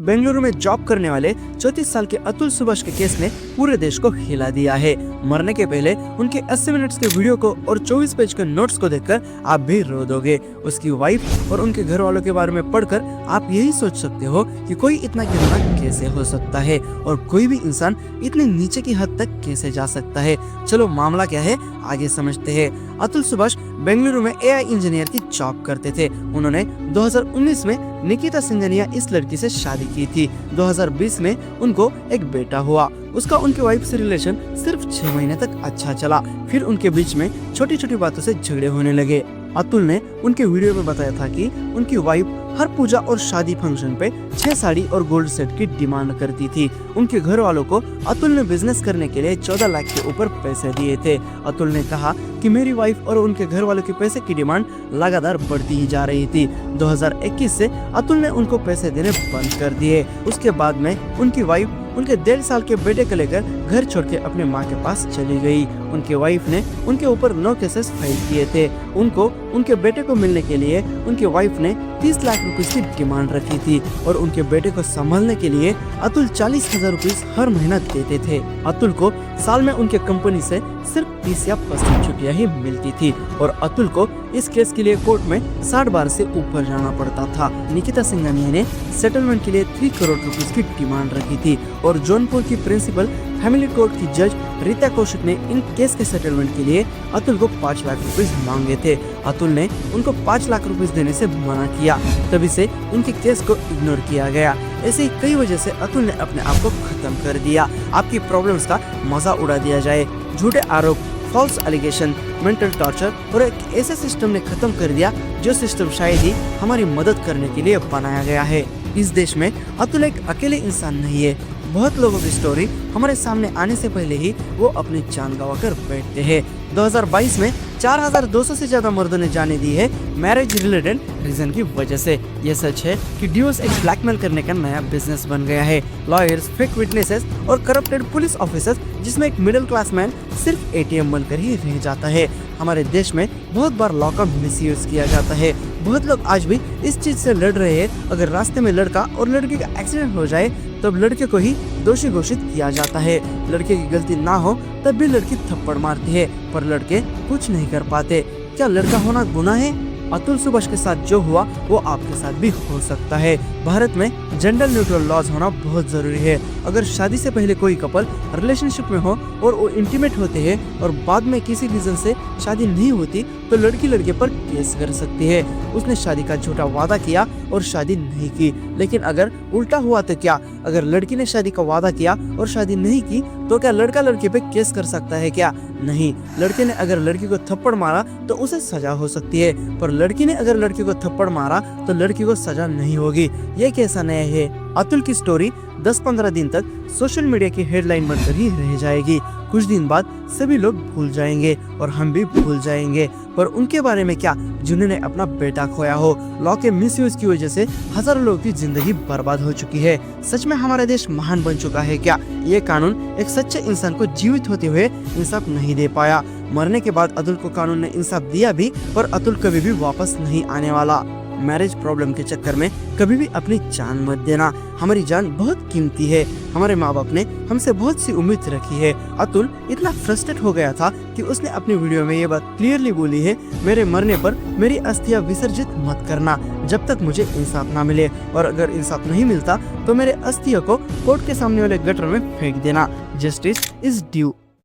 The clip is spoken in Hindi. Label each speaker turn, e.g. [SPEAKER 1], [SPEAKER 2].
[SPEAKER 1] बेंगलुरु में जॉब करने वाले 34 साल के अतुल सुभाष के केस ने पूरे देश को हिला दिया है। मरने के पहले उनके 80 मिनट्स के वीडियो को और 24 पेज के नोट्स को देखकर आप भी रो दोगे। उसकी वाइफ और उनके घर वालों के बारे में पढ़कर आप यही सोच सकते हो कि कोई इतना गिरना कैसे हो सकता है और कोई भी इंसान इतने नीचे की हद तक कैसे जा सकता है। चलो मामला क्या है आगे समझते हैं। अतुल सुभाष बेंगलुरु में एआई इंजीनियर की जॉब करते थे। उन्होंने 2019 में निकिता सिंघानिया इस लड़की से शादी की थी। 2020 में उनको एक बेटा हुआ। उसका उनके वाइफ से रिलेशन सिर्फ 6 महीने तक अच्छा चला, फिर उनके बीच में छोटी छोटी बातों से झगड़े होने लगे। अतुल ने उनके वीडियो में बताया था कि उनकी वाइफ हर पूजा और शादी फंक्शन पे 6 साड़ी और गोल्ड सेट की डिमांड करती थी। उनके घर वालों को अतुल ने बिजनेस करने के लिए 14 लाख के ऊपर पैसे दिए थे। अतुल ने कहा कि मेरी वाइफ और उनके घर वालों के पैसे की डिमांड लगातार बढ़ती ही जा रही थी। 2021 से अतुल ने उनको पैसे देने बंद कर दिए। उसके बाद में उनकी वाइफ उनके 1.5 साल के बेटे को लेकर घर छोड़ के अपने माँ के पास चली गई। उनके वाइफ ने उनके ऊपर 9 केसेस फाइल किए थे। उनको उनके बेटे को मिलने के लिए उनके वाइफ ने 30 लाख रुपए की डिमांड रखी थी और उनके बेटे को संभालने के लिए अतुल 40,000 रुपए हर महीना देते थे। अतुल को साल में उनके कंपनी से सिर्फ 30 या 35 छुट्टियां ही मिलती थी और अतुल को इस केस के लिए कोर्ट में 60 बार से ऊपर जाना पड़ता था। निकिता सिंघानिया ने सेटलमेंट के लिए 3 करोड़ रुपए की डिमांड रखी थी और जौनपुर की प्रिंसिपल फैमिली कोर्ट की जज रीता कौशिक ने इन केस के सेटलमेंट के लिए अतुल को 5 लाख रुपए मांगे थे। अतुल ने उनको 5 लाख रुपए देने से मना किया, तभी से उनके केस को इग्नोर किया गया। ऐसे ही कई वजह से अतुल ने अपने आप को खत्म कर दिया। आपकी प्रॉब्लम्स का मजा उड़ा दिया जाए। झूठे आरोप, फॉल्स एलिगेशन, मेंटल टॉर्चर और एक ऐसे सिस्टम ने खत्म कर दिया जो सिस्टम शायद ही हमारी मदद करने के लिए बनाया गया है। इस देश में अतुल एक अकेले इंसान नहीं है। बहुत लोगों की स्टोरी हमारे सामने आने से पहले ही वो अपनी जान गंवाकर बैठते हैं। 2022 में 4,200 से ज्यादा मर्दों ने जाने दी है मैरिज रिलेटेड रीजन की वजह से। ये सच है कि डिवोर्स एक ब्लैकमेल करने का नया बिजनेस बन गया है। लॉयर्स, फेक विटनेसेस और करप्टेड पुलिस ऑफिसर्स, जिसमें एक मिडिल क्लास मैन सिर्फ एटीएम बनकर ही रह जाता है। हमारे देश में बहुत बार लॉ का मिसयूज किया जाता है। बहुत लोग आज भी इस चीज से लड़ रहे हैं। अगर रास्ते में लड़का और लड़की का एक्सीडेंट हो जाए तब लड़के को ही दोषी घोषित किया जाता है। लड़के की गलती ना हो तब भी लड़की थप्पड़ मारती है, पर लड़के कुछ नहीं कर पाते। क्या लड़का होना गुनाह है? अतुल सुभाष के साथ जो हुआ वो आपके साथ भी हो सकता है। भारत में जेंडर न्यूट्रल लॉज होना बहुत जरूरी है। अगर शादी से पहले कोई कपल रिलेशनशिप में हो और वो इंटीमेट होते हैं और बाद में किसी रीजन से शादी नहीं होती तो लड़की लड़के पर केस कर सकती है। उसने शादी का झूठा वादा किया और शादी नहीं की। लेकिन अगर उल्टा हुआ तो क्या? अगर लड़की ने शादी का वादा किया और शादी नहीं की तो क्या लड़का लड़के पे केस कर सकता है क्या? नहीं। लड़के ने अगर लड़की को थप्पड़ मारा तो उसे सजा हो सकती है, पर लड़की ने अगर लड़की को थप्पड़ मारा तो लड़की को सजा नहीं होगी। ये कैसा नया है? अतुल की स्टोरी 10-15 दिन तक सोशल मीडिया की हेडलाइन बनकर ही रह जाएगी। कुछ दिन बाद सभी लोग भूल जाएंगे और हम भी भूल जाएंगे, पर उनके बारे में क्या जिन्होंने अपना बेटा खोया हो। लॉ के मिसयूज की वजह से हजारों लोगों की जिंदगी बर्बाद हो चुकी है। सच में हमारा देश महान बन चुका है क्या? ये कानून एक सच्चे इंसान को जीवित होते हुए इंसाफ नहीं दे पाया। मरने के बाद अतुल को कानून ने इंसाफ दिया भी, पर अतुल कभी भी वापस नहीं आने वाला। मैरिज प्रॉब्लम के चक्कर में कभी भी अपनी जान मत देना। हमारी जान बहुत कीमती है। हमारे माँ बाप ने हमसे बहुत सी उम्मीद रखी है। अतुल इतना फ्रस्ट्रेट हो गया था कि उसने अपनी वीडियो में ये बात क्लियरली बोली है, मेरे मरने पर मेरी अस्थियां विसर्जित मत करना जब तक मुझे इंसाफ ना मिले, और अगर इंसाफ नहीं मिलता तो मेरे अस्थियों को कोर्ट के सामने वाले गटर में फेंक देना। Justice is due.